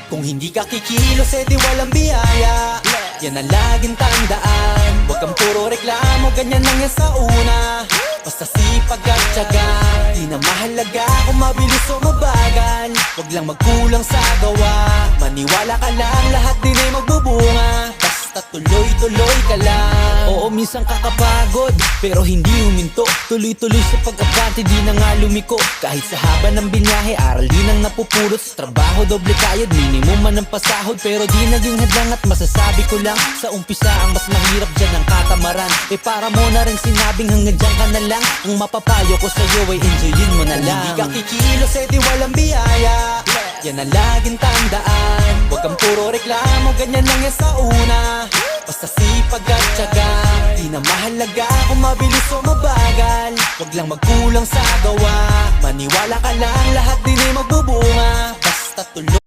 Kung hindi ka kikilos, edi walang biyaya. Yan ang laging tandaan. Huwag kang puro reklamo, ganyan lang yan sa una. Basta sipag at tiyaga, di na mahalaga kung mabilis o mabagal. Huwag lang magkulang sa gawa, maniwala ka lang, lahat din ay magbubunga. Basta tuloy-tuloy ka lang. Oo, minsan kakapagod, pero hindi huminto. Tuloy-tuloy sa pag-abante, di na nga lumiko. Kahit sa haba ng binyahe, aral din ang napupulot. Sa trabaho, doble kayod, minimum man ang pasahod. Pero di naging hadlang at masasabi ko lang, sa umpisa ang mas mahirap dyan ang katamaran. Eh para mo na rin sinabing hanggang dyan ka na lang. Ang mapapayo ko sa'yo ay enjoyin mo na lang. Kung hindi ka kikilos, edi walang biyaya. Yan ang laging tandaan. Huwag kang puro reklamo, ganyan lang yan sa una. Basta sipag at tiyaga, di na mahalaga kung mabilis o mabagal. Huwag lang magkulang sa gawa, maniwala ka lang, lahat din ay magbubunga. Basta tuloy